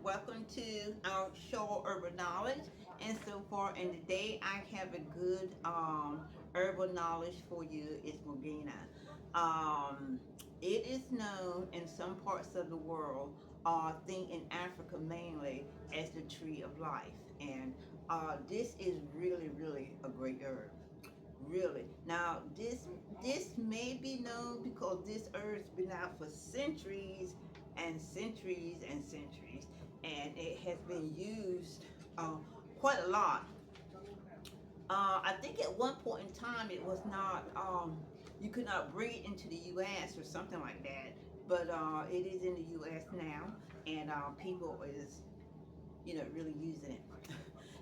Welcome to our show Herbal Knowledge. And so far, and today I have a good herbal knowledge for you. It's Morgina. Um, it is known in some parts of the world, I think in Africa mainly, as the tree of life. And this is really a great herb. Really. Now, this may be known because this herb's been out for centuries and centuries and centuries, and it has been used quite a lot. I think at one point in time it was not you could not breed into the U.S. or something like that, but it is in the U.S. now, and people is really using it.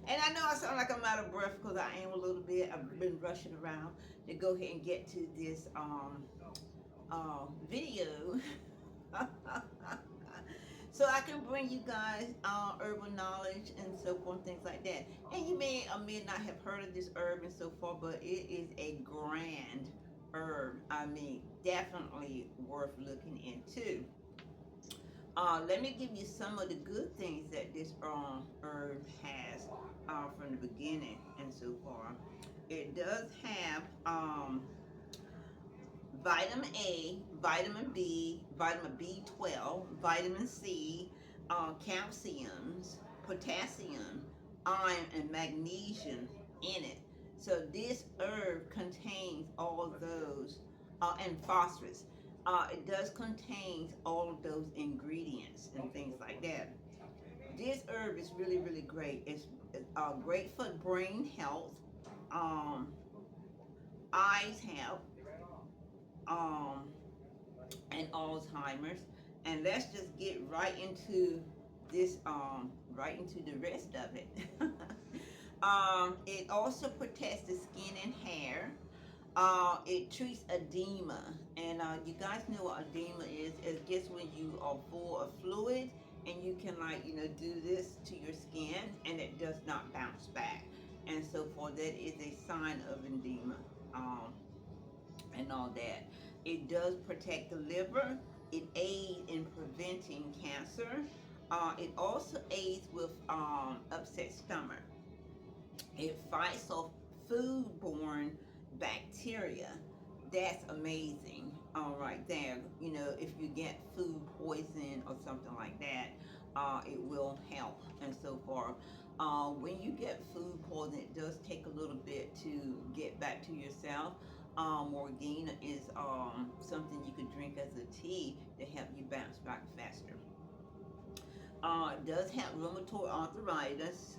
And I know I sound like I'm out of breath because I am a little bit. I've been rushing around to go ahead and get to this video. So I can bring you guys herbal knowledge and so forth, things like that. And you may or may not have heard of this herb and so forth, but it is a grand herb. I mean, definitely worth looking into. Let me give you some of the good things that this herb has from the beginning and so far. It does have vitamin A, vitamin B, vitamin B12, vitamin C, calciums, potassium, iron, and magnesium in it. So this herb contains all of those, and phosphorus. It does contain all of those ingredients and things like that. This herb is really great. It's great for brain health, um, eyes health, um, and Alzheimer's. And let's just get right into this, right into the rest of it. It also protects the skin and hair. It treats edema, and you guys know what edema is. It's just when you are full of fluid, and you can do this to your skin, and it does not bounce back, and so forth. That is a sign of edema. Um, and all that. It does protect the liver. It aids in preventing cancer. It also aids with upset stomach. It fights off foodborne bacteria. That's amazing. All right, there. If you get food poison or something like that, it will help and so forth. When you get food poison, it does take a little bit to get back to yourself. Morgina is something you could drink as a tea to help you bounce back faster. It does help rheumatoid arthritis.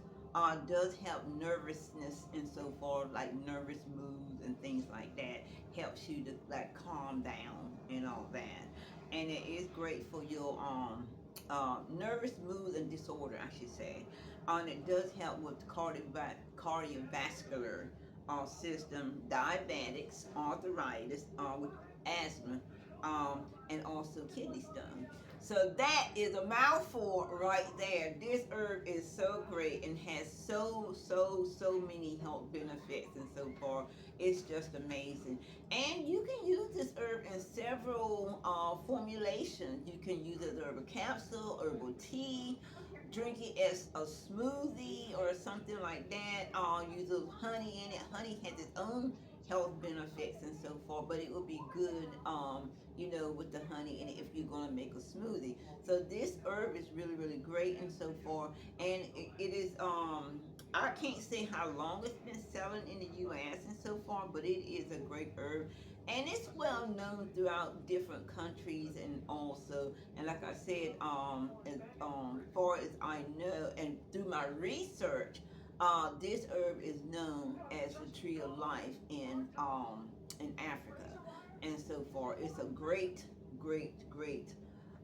Does help nervousness and so forth, like nervous moods and things like that. Helps you to calm down and all that. And it is great for your nervous mood and disorder, I should say. And it does help with cardiovascular system, diabetics, arthritis, with asthma, and also kidney stone. So that is a mouthful right there. This herb is so great and has so many health benefits and so forth. It's just amazing. And you can use this herb in several formulations. You can use it as herbal capsule, herbal tea, drink it as a smoothie or something like that. Use a little honey in it. Honey has its own health benefits and so forth, but it will be good, with the honey in it if you're going to make a smoothie. So this herb is really great and so forth, and it is, I can't say how long it's been selling in the U.S. and so far, but it is a great herb, and it's well known throughout different countries and also, and like I said, as far as I know, and through my research, this herb is known as the tree of life in Africa, and so far, it's a great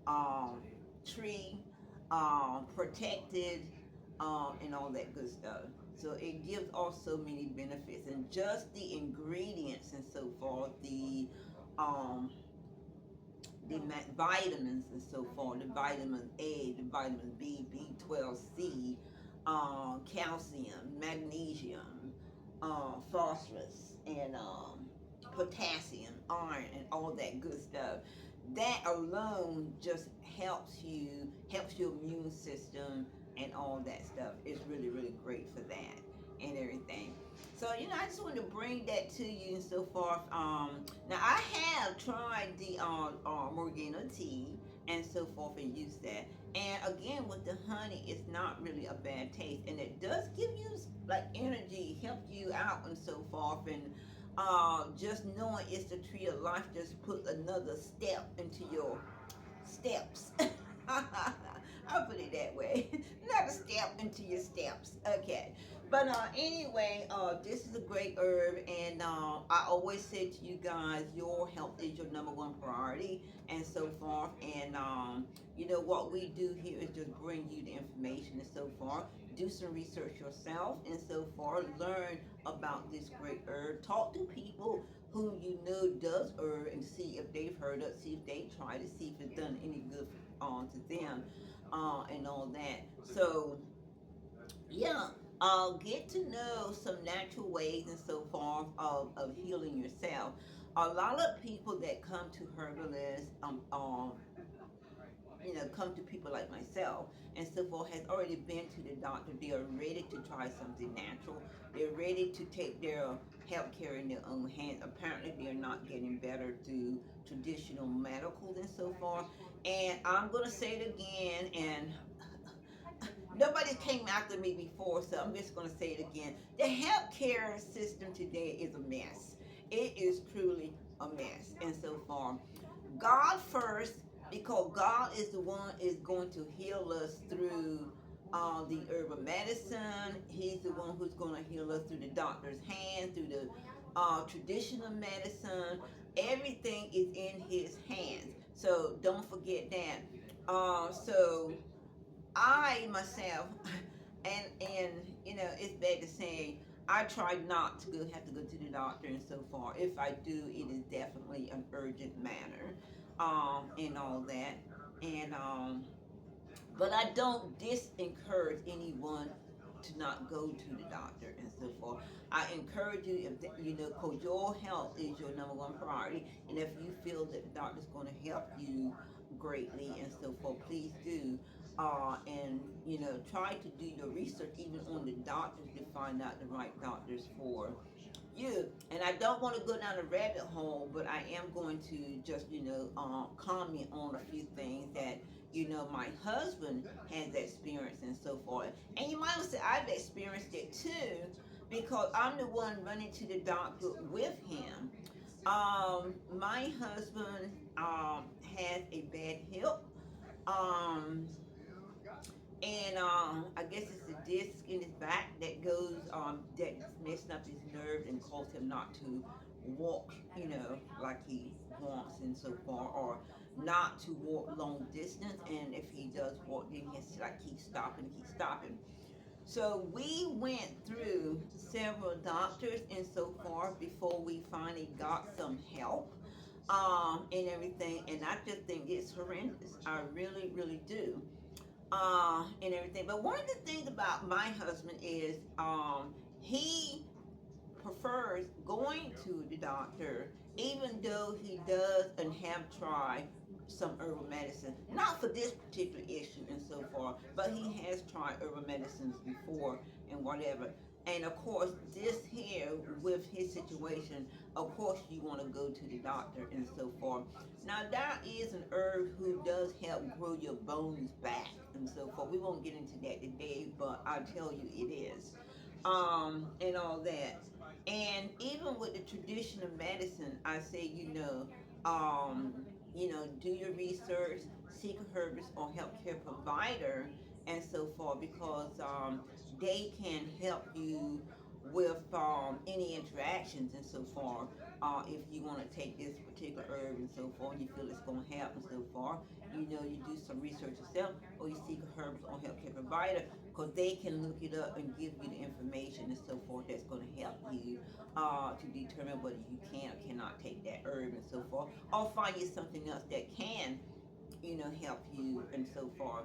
um, tree, protected, and all that good stuff. So it gives also many benefits, and just the ingredients and so forth, um, the vitamins and so forth, the vitamin A, the vitamin B, B12, C, calcium, magnesium, phosphorus, and potassium, iron, and all that good stuff. That alone just helps your immune system and all that stuff. It's really, really great for that and everything. So, I just wanted to bring that to you and so forth. Now I have tried the Morgina tea and so forth and used that. And again, with the honey, it's not really a bad taste, and it does give you like energy, help you out and so forth. And just knowing it's the tree of life just put another step into your steps. I'll put it that way. Another step into your steps. Okay. But anyway, this is a great herb, and I always say to you guys, your health is your number one priority, and so forth. And what we do here is just bring you the information and so forth. Do some research yourself and so forth. Learn about this great herb. Talk to people whom you know does herb and see if they've heard it, see if they tried it, see if it's done any good to them, and all that. So yeah, get to know some natural ways and so forth of healing yourself. A lot of people that come to herbalists, come to people like myself and so forth, has already been to the doctor. They are ready to try something natural. They're ready to take their health care in their own hands. Apparently, they're not getting better through traditional medicals and so forth. And I'm gonna say it again, and nobody came after me before, so I'm just going to say it again. The healthcare system today is a mess. It is truly a mess. And so far, God first, because God is the one is going to heal us through the herbal medicine. He's the one who's going to heal us through the doctor's hand, through the traditional medicine. Everything is in His hands. So don't forget that. So I myself, and it's bad to say, I try not to have to go to the doctor and so far. If I do, it is definitely an urgent matter, and all that, and but I don't disencourage anyone to not go to the doctor and so forth. I encourage you, if because your health is your number one priority, and if you feel that the doctor's going to help you greatly and so forth, please do. And try to do your research even on the doctors to find out the right doctors for you. And I don't want to go down a rabbit hole, but I am going to just comment on a few things that my husband has experienced and so forth. And you might say I've experienced it too, because I'm the one running to the doctor with him. My husband has a bad hip. Um, and I guess it's a disc in his back that goes that's messing up his nerves and cause him not to walk, like he wants and so far, or not to walk long distance. And if he does walk, then he has to like keep stopping, keep stopping. So we went through several doctors and so forth before we finally got some help, and everything. And I just think it's horrendous. I really, really do, and everything. But one of the things about my husband is he prefers going to the doctor, even though he does and have tried some herbal medicine. Not for this particular issue and so forth, but he has tried herbal medicines before and whatever. And of course, this here with his situation, of course, you want to go to the doctor and so forth. Now, that is an herb who does help grow your bones back and so forth. We won't get into that today, but I'll tell you it is. And all that. And even with the traditional medicine, I say, do your research, seek a herbalist or healthcare provider, and so forth, because they can help you with any interactions and so forth. If you want to take this particular herb and so forth, you feel it's going to help and so forth, you do some research yourself, or you seek a herbalist or healthcare provider, because they can look it up and give you the information and so forth that's going to help you to determine whether you can or cannot take that herb and so forth, or find you something else that can, help you and so forth.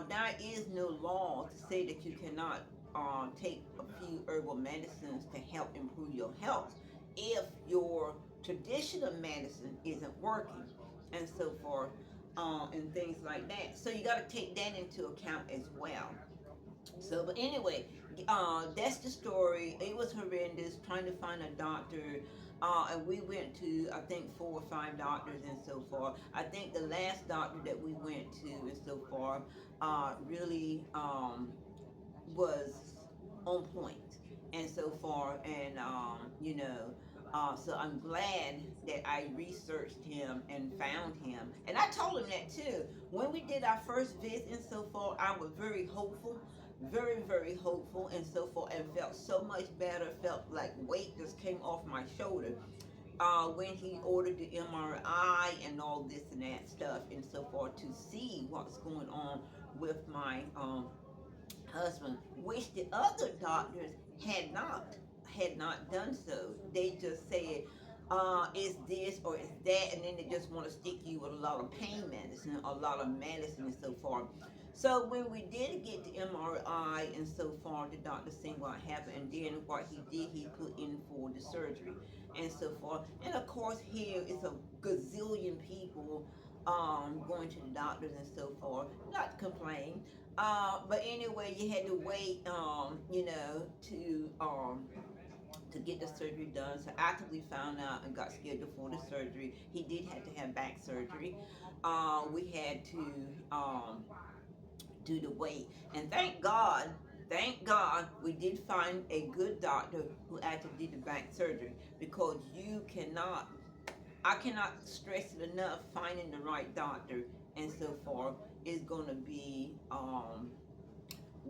There is no law to say that you cannot take a few herbal medicines to help improve your health if your traditional medicine isn't working and so forth. and things like that. So you got to take that into account as well. So, but anyway, that's the story. It was horrendous trying to find a doctor. And we went to, I think, 4 or 5 doctors and so forth. I think the last doctor that we went to and so forth really was on point and so far. And so I'm glad that I researched him and found him. And I told him that too when we did our first visit and so forth. I was very hopeful, very, very hopeful and so forth, and felt so much better. Felt like weight just came off my shoulder when he ordered the MRI and all this and that stuff and so forth, to see what's going on with my husband, which the other doctors had not done so. They just said, it's this or it's that, and then they just want to stick you with a lot of pain medicine, a lot of medicine, and so forth. So when we did get the MRI and so far, the doctor seen what happened, and then what he did, he put in for the surgery and so forth. And of course, here it's a gazillion people going to the doctors and so forth. Not to complain, but anyway, you had to wait, to get the surgery done. So after we found out and got scheduled for the surgery, he did have to have back surgery. We had to do the wait, and thank God, we did find a good doctor who actually did the back surgery, because you cannot I cannot stress it enough. Finding the right doctor and so forth is going to be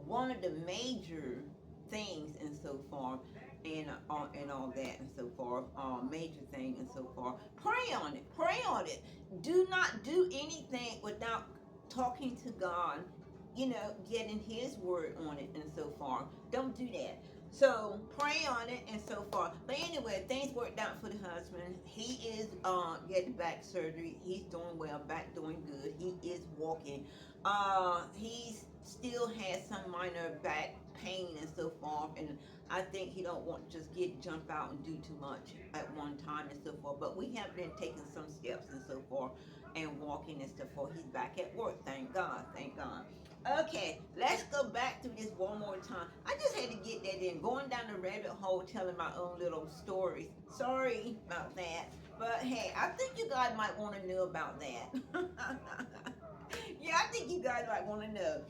one of the major things and so forth, and all that and so forth. Major thing and so forth. Pray on it. Pray on it. Do not do anything without talking to God. Getting His word on it and so forth. Don't do that. So pray on it and so forth. But anyway, things worked out for the husband. He is getting back surgery. He's doing well, back doing good. He is walking. He still has some minor back pain and so forth, and I think he don't want to just jump out and do too much at one time and so forth. But we have been taking some steps and so forth, and walking and stuff forth. He's back at work. Thank God. Thank God. Okay, let's go back through this one more time. I just had to get that in. Going down the rabbit hole, telling my own little stories. Sorry about that. But hey, I think you guys might want to know about that. Yeah, I think you guys might want to know.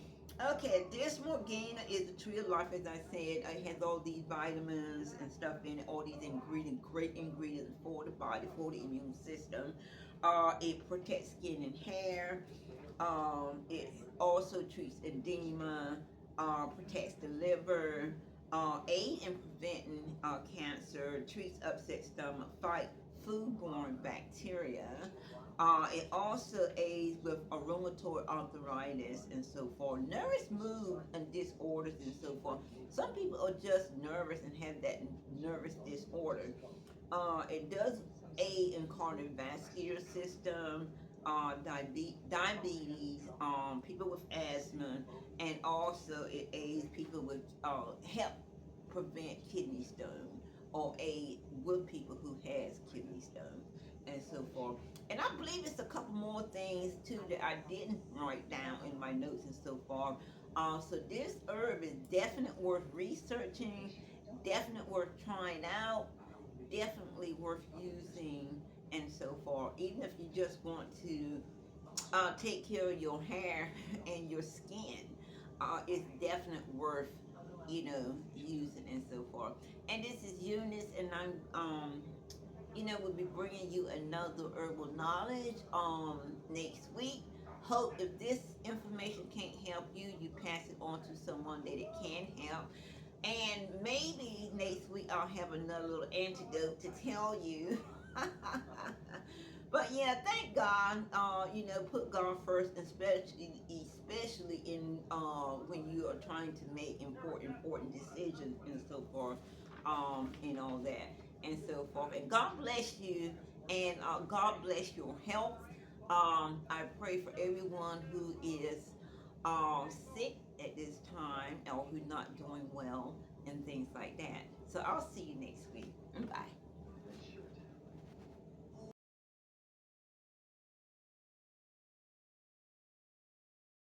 Okay, this Morgina is the tree of life, as I said. It has all these vitamins and stuff in it, all these ingredients, great ingredients for the body, for the immune system. It protects skin and hair. It also treats edema, protects the liver, aid in preventing cancer, treats upset stomach, fight foodborne bacteria. It also aids with rheumatoid arthritis and so forth, nervous mood and disorders and so forth. Some people are just nervous and have that nervous disorder. It does aid in cardiovascular system, diabetes, people with asthma, and also it aids people with help prevent kidney stone, or aid with people who has kidney stone and so forth. And I believe it's a couple more things too that I didn't write down in my notes and so forth. So this herb is definitely worth researching, definitely worth trying out, definitely worth using and so forth. Even if you just want to take care of your hair and your skin, it's definitely worth using and so forth. And this is Eunice, and I'm we'll be bringing you another herbal knowledge next week. Hope if this information can't help you, you pass it on to someone that it can help. And maybe next week I'll have another little antidote to tell you. But yeah, thank God. Put God first, especially in when you are trying to make important decisions and so forth, and all that and so forth. And God bless you, and God bless your health. I pray for everyone who is sick at this time, or who's not doing well and things like that. So I'll see you next week. Bye.